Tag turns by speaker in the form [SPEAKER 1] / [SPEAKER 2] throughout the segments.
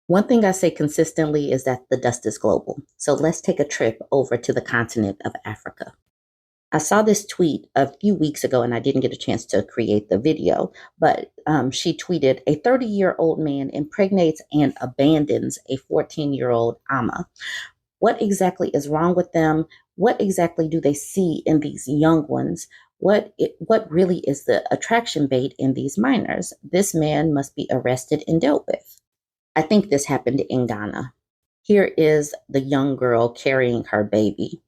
[SPEAKER 1] One thing I say consistently is that the dust is global. So let's take a trip over to the continent of Africa. I saw this tweet a few weeks ago and I didn't get a chance to create the video, but she tweeted a 30-year-old man impregnates and abandons a 14-year-old Ama. What exactly is wrong with them? What exactly do they see in these young ones? What really is the attraction bait in these minors? This man must be arrested and dealt with. I think this happened in Ghana. Here is the young girl carrying her baby.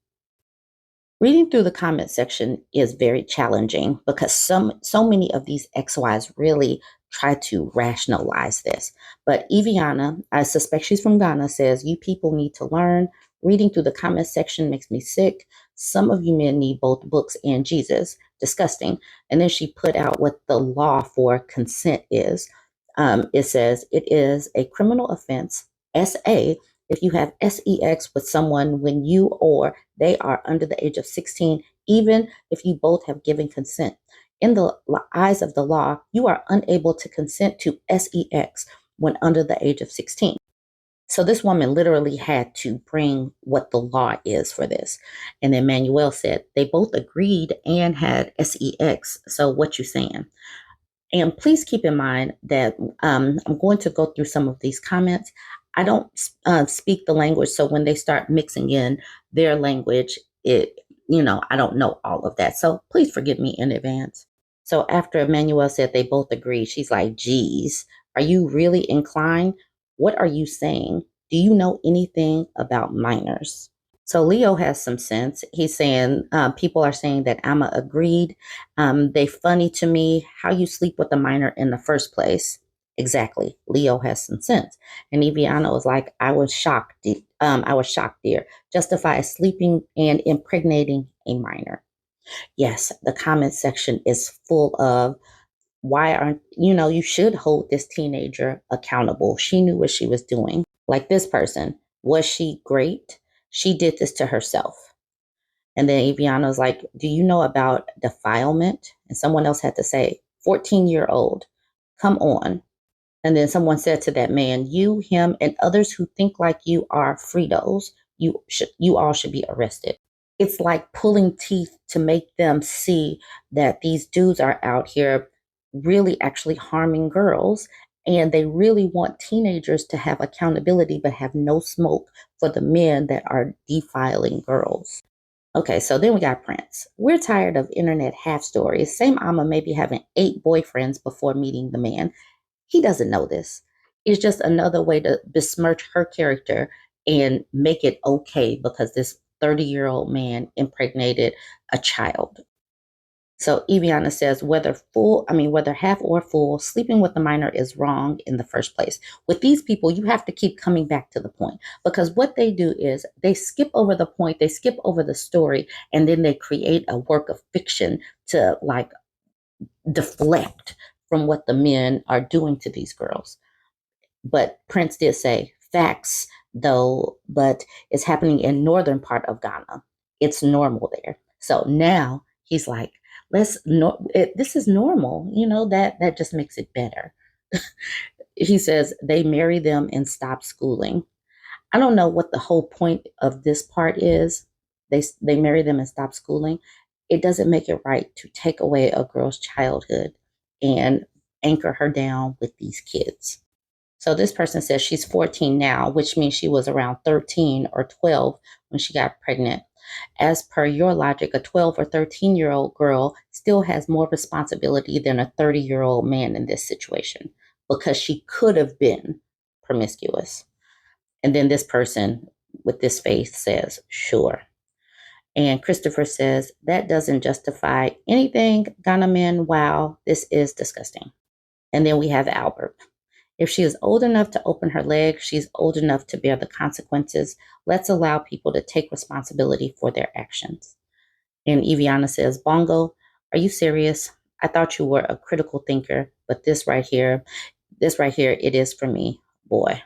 [SPEAKER 1] Reading through the comment section is very challenging because so many of these XYs really try to rationalize this. But Eviana, I suspect she's from Ghana, says, "You people need to learn. Reading through the comment section makes me sick. Some of you men need both books and Jesus. Disgusting." And then she put out what the law for consent is. It says it is a criminal offense, SA, if you have sex with someone when you or they are under the age of 16, even if you both have given consent. In the eyes of the law, you are unable to consent to sex when under the age of 16. So this woman literally had to bring what the law is for this. And then Manuel said they both agreed and had sex. So what you saying? And please keep in mind that I'm going to go through some of these comments. I don't speak the language, so when they start mixing in their language, I don't know all of that. So please forgive me in advance. So after Emmanuel said they both agree, she's like, "Geez, are you really inclined? What are you saying? Do you know anything about minors?" So Leo has some sense. He's saying people are saying that Amma agreed. They funny to me. How you sleep with a minor in the first place? Exactly. Leo has some sense. And Eviana was like, I was shocked. I was shocked, dear. Justify sleeping and impregnating a minor. Yes, the comment section is full of why aren't, you should hold this teenager accountable. She knew what she was doing. Like this person, was she great? She did this to herself. And then Aviana was like, do you know about defilement? And someone else had to say, 14-year-old, come on. And then someone said to that man, you, him, and others who think like you are Fritos. You all should be arrested. It's like pulling teeth to make them see that these dudes are out here really actually harming girls. And they really want teenagers to have accountability, but have no smoke for the men that are defiling girls. Okay, so then we got Prince. We're tired of internet half stories. Same Amma maybe having 8 boyfriends before meeting the man. He doesn't know this. It's just another way to besmirch her character and make it okay because this 30-year-old man impregnated a child. So Eviana says whether half or full, sleeping with the minor is wrong in the first place. With these people, you have to keep coming back to the point because what they do is they skip over the point, they skip over the story, and then they create a work of fiction to like deflect from what the men are doing to these girls. But Prince did say facts though, but it's happening in northern part of Ghana. It's normal there. So now he's like, this is normal. That just makes it better. He says they marry them and stop schooling. I don't know what the whole point of this part is. They marry them and stop schooling. It doesn't make it right to take away a girl's childhood and anchor her down with these kids. So this person says she's 14 now, which means she was around 13 or 12 when she got pregnant. As per your logic, a 12 or 13-year-old girl still has more responsibility than a 30-year-old man in this situation because she could have been promiscuous. And then this person with this face says, sure. And Christopher says, that doesn't justify anything. Ghana men, wow, this is disgusting. And then we have Albert. If she is old enough to open her leg, she's old enough to bear the consequences. Let's allow people to take responsibility for their actions. And Eviana says, Bongo, are you serious? I thought you were a critical thinker, but this right here, it is for me, boy.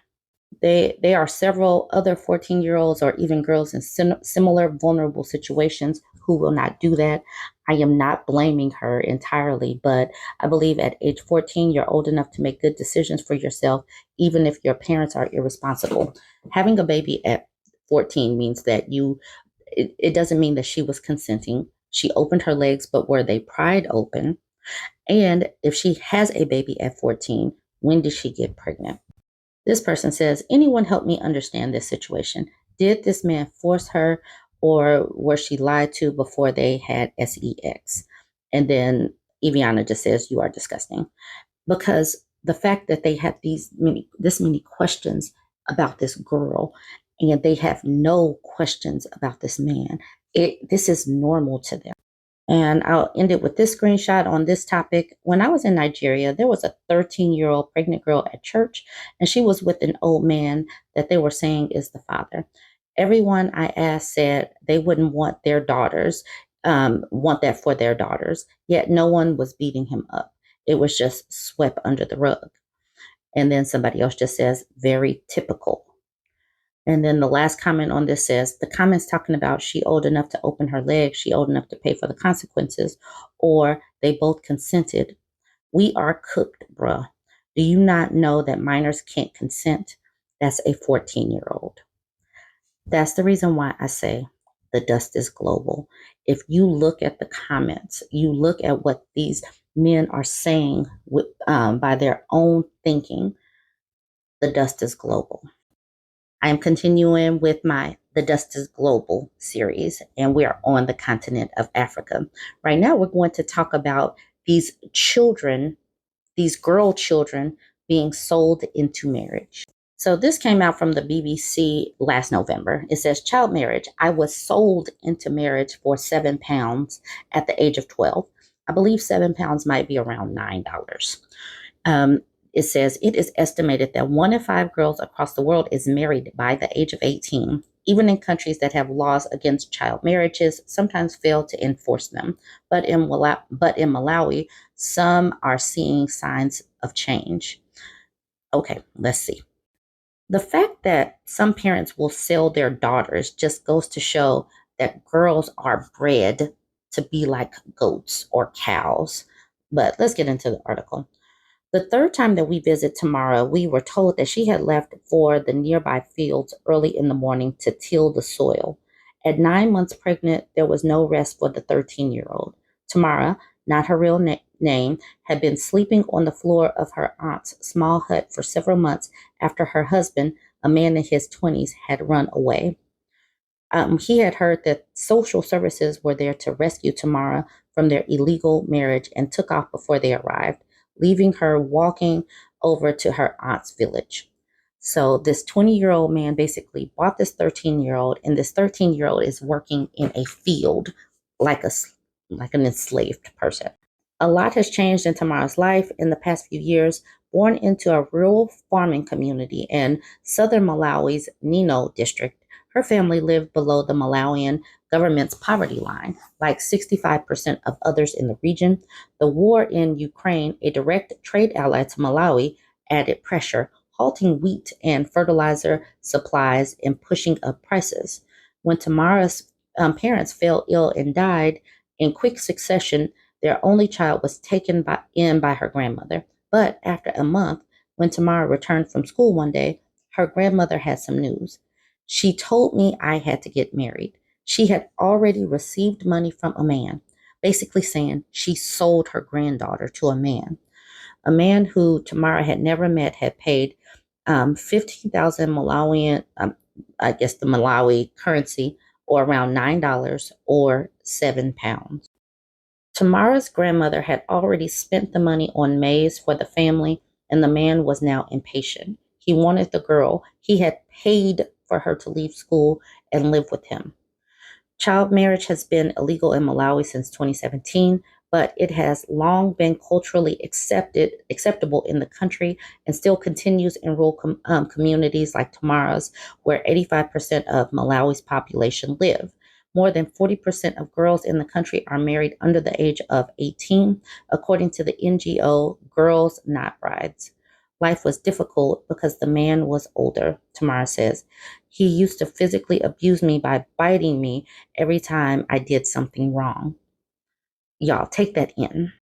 [SPEAKER 1] There are several other 14-year-olds or even girls in similar vulnerable situations who will not do that. I am not blaming her entirely, but I believe at age 14, you're old enough to make good decisions for yourself, even if your parents are irresponsible. Having a baby at 14 means that it doesn't mean that she was consenting. She opened her legs, but were they pried open? And if she has a baby at 14, when did she get pregnant? This person says, anyone help me understand this situation? Did this man force her, or was she lied to before they had sex? And then Eviana just says, you are disgusting. Because the fact that they have this many questions about this girl, and they have no questions about this man, this is normal to them. And I'll end it with this screenshot on this topic. When I was in Nigeria, there was a 13-year-old pregnant girl at church, and she was with an old man that they were saying is the father. Everyone I asked said they wouldn't want their daughters, want that for their daughters, yet no one was beating him up. It was just swept under the rug. And then somebody else just says, very typical. And then the last comment on this says, the comments talking about she old enough to open her legs, she old enough to pay for the consequences, or they both consented. We are cooked, bruh. Do you not know that minors can't consent? That's a 14-year-old. That's the reason why I say the dust is global. If you look at the comments, you look at what these men are saying by their own thinking, the dust is global. I am continuing with my The Dust is Global series, and we are on the continent of Africa. Right now, we're going to talk about these children, these girl children being sold into marriage. So this came out from the BBC last November. It says, child marriage. I was sold into marriage for £7 at the age of 12. I believe £7 might be around $9. It says it is estimated that 1 in 5 girls across the world is married by the age of 18. Even in countries that have laws against child marriages, sometimes fail to enforce them. But in Malawi, some are seeing signs of change. Okay, let's see. The fact that some parents will sell their daughters just goes to show that girls are bred to be like goats or cows. But let's get into the article. The third time that we visit Tamara, we were told that she had left for the nearby fields early in the morning to till the soil. At 9 months pregnant, there was no rest for the 13-year-old. Tamara, not her real name, had been sleeping on the floor of her aunt's small hut for several months after her husband, a man in his 20s, had run away. He had heard that social services were there to rescue Tamara from their illegal marriage and took off before they arrived, leaving her walking over to her aunt's village. So this 20-year-old man basically bought this 13-year-old, and this 13-year-old is working in a field like an enslaved person. A lot has changed in Tamara's life in the past few years. Born into a rural farming community in southern Malawi's Nino district, her family lived below the Malawian government's poverty line, like 65% of others in the region. The war in Ukraine, a direct trade ally to Malawi, added pressure, halting wheat and fertilizer supplies and pushing up prices. When Tamara's parents fell ill and died in quick succession, their only child was taken by her grandmother. But after a month, when Tamara returned from school one day, her grandmother had some news. She told me I had to get married. She had already received money from a man, basically saying she sold her granddaughter to a man who Tamara had never met, had paid 15,000 Malawian, I guess the Malawi currency, or around $9 or £7. Tamara's grandmother had already spent the money on maize for the family, and the man was now impatient. He wanted the girl. He had paid for her to leave school and live with him. Child marriage has been illegal in Malawi since 2017, but it has long been culturally acceptable in the country and still continues in rural communities like Tamara's, where 85% of Malawi's population live. More than 40% of girls in the country are married under the age of 18, according to the NGO Girls Not Brides. Life was difficult because the man was older, Tamara says. He used to physically abuse me by biting me every time I did something wrong. Y'all, take that in.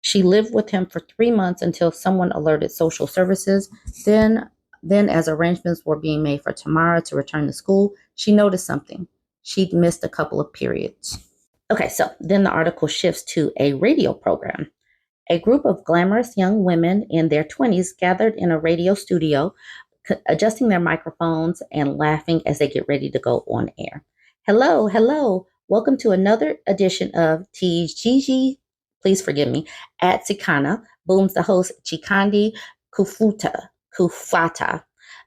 [SPEAKER 1] She lived with him for 3 months until someone alerted social services. Then, then as arrangements were being made for Tamara to return to school, she noticed something. She'd missed a couple of periods. Okay, so then the article shifts to a radio program. A group of glamorous young women in their 20s gathered in a radio studio, adjusting their microphones and laughing as they get ready to go on air. Hello, hello. Welcome to another edition of TGG. Please forgive me. At Sikana booms the host Chikandi Kufata,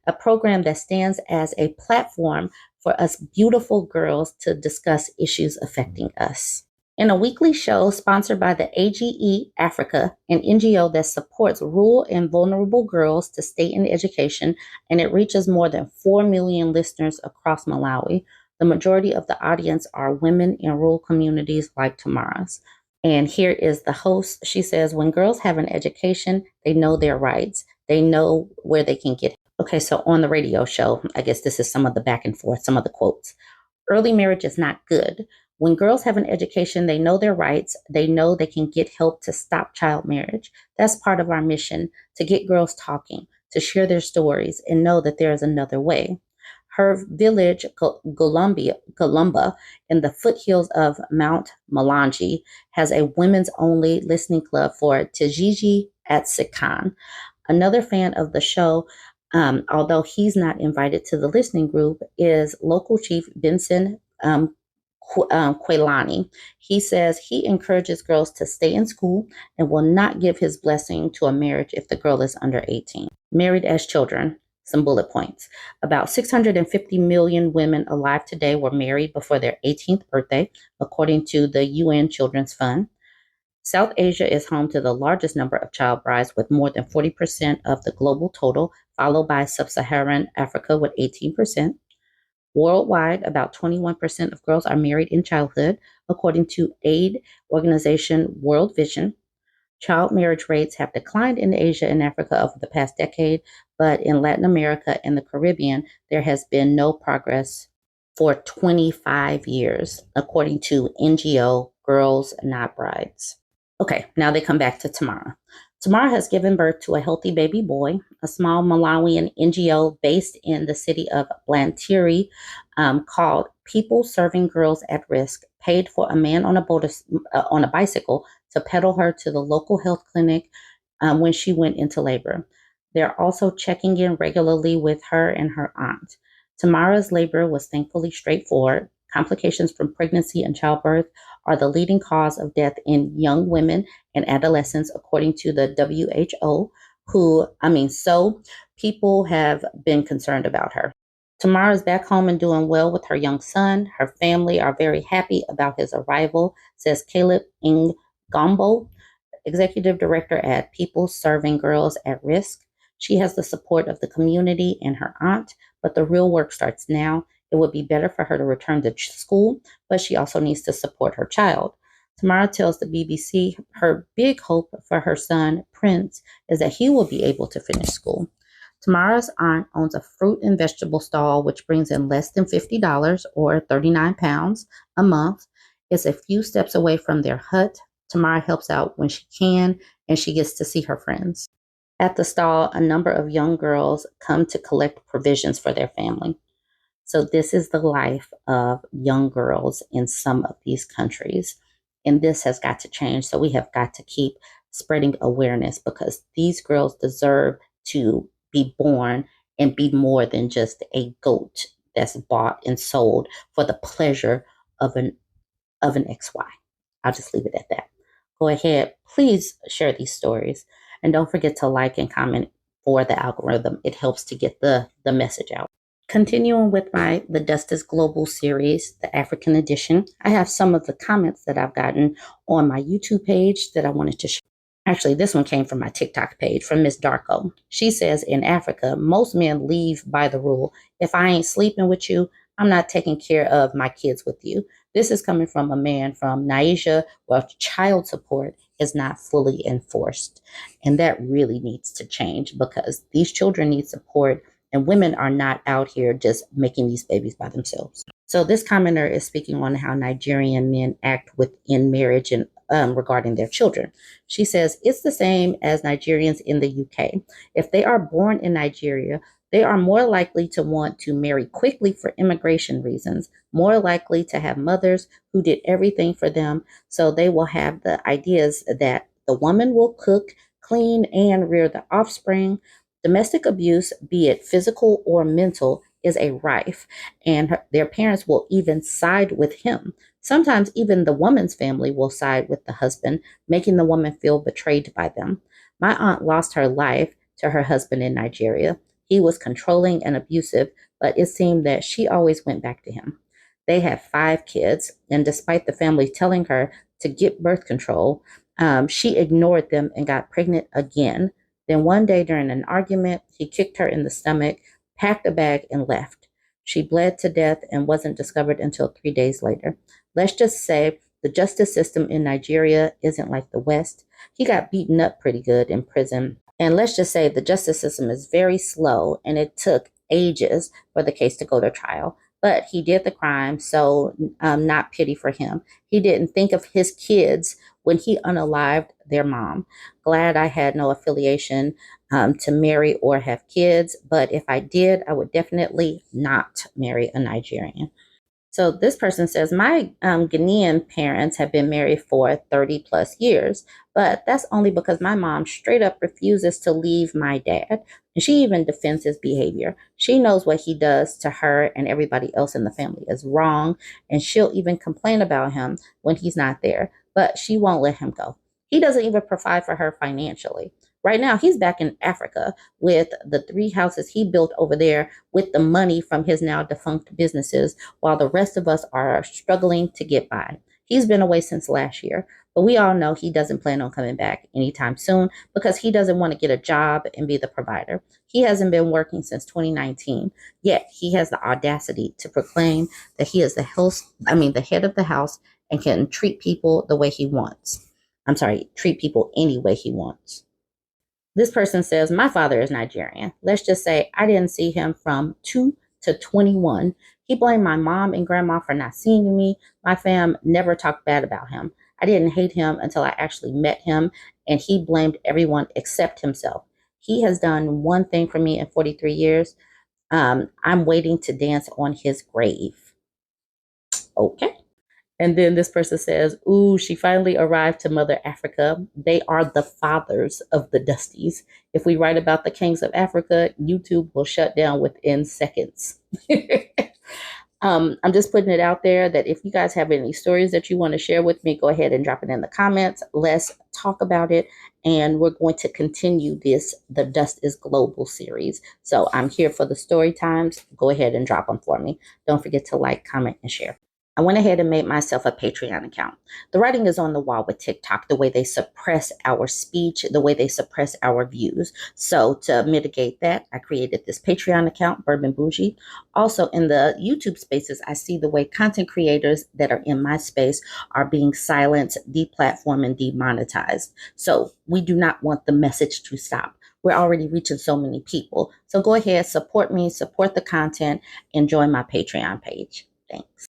[SPEAKER 1] a program that stands as a platform for us beautiful girls to discuss issues affecting us. In a weekly show sponsored by the AGE Africa, an NGO that supports rural and vulnerable girls to stay in education, and it reaches more than 4 million listeners across Malawi. The majority of the audience are women in rural communities like Tamara's. And here is the host. She says, when girls have an education, they know their rights. They know where they can get. Okay, so on the radio show, I guess this is some of the back and forth, some of the quotes. Early marriage is not good. When girls have an education, they know their rights. They know they can get help to stop child marriage. That's part of our mission, to get girls talking, to share their stories, and know that there is another way. Her village, Golumba, in the foothills of Mount Malonji, has a women's-only listening club for Tijiji at Sikan. Another fan of the show, although he's not invited to the listening group, is local chief Benson Kwelani. He says he encourages girls to stay in school and will not give his blessing to a marriage if the girl is under 18. Married as children, some bullet points. About 650 million women alive today were married before their 18th birthday, according to the UN Children's Fund. South Asia is home to the largest number of child brides with more than 40% of the global total, followed by sub-Saharan Africa with 18%. Worldwide, about 21% of girls are married in childhood, according to aid organization World Vision. Child marriage rates have declined in Asia and Africa over the past decade, but in Latin America and the Caribbean, there has been no progress for 25 years, according to NGO Girls Not Brides. Okay, now they come back to Tamara. Tamara has given birth to a healthy baby boy. A small Malawian NGO based in the city of Blantyre called People Serving Girls at Risk paid for a man on a bicycle to pedal her to the local health clinic when she went into labor. They're also checking in regularly with her and her aunt. Tamara's labor was thankfully straightforward. Complications from pregnancy and childbirth are the leading cause of death in young women and adolescents, according to the WHO, so people have been concerned about her. Tamara's back home and doing well with her young son. Her family are very happy about his arrival, says Caleb Ngombo, executive director at People Serving Girls at Risk. She has the support of the community and her aunt, but the real work starts now. It would be better for her to return to school, but she also needs to support her child. Tamara tells the BBC her big hope for her son, Prince, is that he will be able to finish school. Tamara's aunt owns a fruit and vegetable stall, which brings in less than $50 or 39 pounds a month. It's a few steps away from their hut. Tamara helps out when she can, and she gets to see her friends. At the stall, a number of young girls come to collect provisions for their family. So this is the life of young girls in some of these countries. And this has got to change. So we have got to keep spreading awareness, because these girls deserve to be born and be more than just a goat that's bought and sold for the pleasure of an XY. I'll just leave it at that. Go ahead, please share these stories. And don't forget to like and comment for the algorithm. It helps to get the message out. Continuing with the Dust is Global series, the African edition, I have some of the comments that I've gotten on my YouTube page that I wanted to share. Actually, this one came from my TikTok page from Miss Darko. She says, in Africa, most men leave by the rule, if I ain't sleeping with you, I'm not taking care of my kids with you. This is coming from a man from Nigeria, where child support is not fully enforced. And that really needs to change because these children need support and women are not out here just making these babies by themselves. So this commenter is speaking on how Nigerian men act within marriage and regarding their children. She says it's the same as Nigerians in the UK. If they are born in Nigeria, they are more likely to want to marry quickly for immigration reasons, more likely to have mothers who did everything for them. So they will have the ideas that the woman will cook, clean, and rear the offspring. Domestic abuse, be it physical or mental, is a rife, and their parents will even side with him. Sometimes even the woman's family will side with the husband, making the woman feel betrayed by them. My aunt lost her life to her husband in Nigeria. He was controlling and abusive, but it seemed that she always went back to him. They had 5 kids, and despite the family telling her to get birth control, she ignored them and got pregnant again. Then one day during an argument, he kicked her in the stomach, packed a bag, and left. She bled to death and wasn't discovered until 3 days later. Let's just say the justice system in Nigeria isn't like the West. He got beaten up pretty good in prison. And let's just say the justice system is very slow and it took ages for the case to go to trial. But he did the crime, so not pity for him. He didn't think of his kids when he unalived their mom. Glad I had no affiliation to marry or have kids, but if I did, I would definitely not marry a Nigerian. So this person says, my Ghanaian parents have been married for 30 plus years, but that's only because my mom straight up refuses to leave my dad. And she even defends his behavior. She knows what he does to her and everybody else in the family is wrong. And she'll even complain about him when he's not there, but she won't let him go. He doesn't even provide for her financially. Right now, he's back in Africa with the 3 houses he built over there with the money from his now defunct businesses, while the rest of us are struggling to get by. He's been away since last year, but we all know he doesn't plan on coming back anytime soon because he doesn't want to get a job and be the provider. He hasn't been working since 2019, yet he has the audacity to proclaim that he is the head of the house and can treat people the way he wants. I'm sorry, treat people any way he wants. This person says, my father is Nigerian. Let's just say I didn't see him from 2 to 21. He blamed my mom and grandma for not seeing me. My fam never talked bad about him. I didn't hate him until I actually met him, and he blamed everyone except himself. He has done one thing for me in 43 years. I'm waiting to dance on his grave. Okay. And then this person says, ooh, she finally arrived to Mother Africa. They are the fathers of the Dusties. If we write about the kings of Africa, YouTube will shut down within seconds. I'm just putting it out there that if you guys have any stories that you want to share with me, go ahead and drop it in the comments. Let's talk about it. And we're going to continue this The Dust is Global series. So I'm here for the story times. Go ahead and drop them for me. Don't forget to like, comment, and share. I went ahead and made myself a Patreon account. The writing is on the wall with TikTok, the way they suppress our speech, the way they suppress our views. So to mitigate that, I created this Patreon account, BurbNBougie. Also in the YouTube spaces, I see the way content creators that are in my space are being silenced, deplatformed, and demonetized. So we do not want the message to stop. We're already reaching so many people. So go ahead, support me, support the content, and join my Patreon page. Thanks.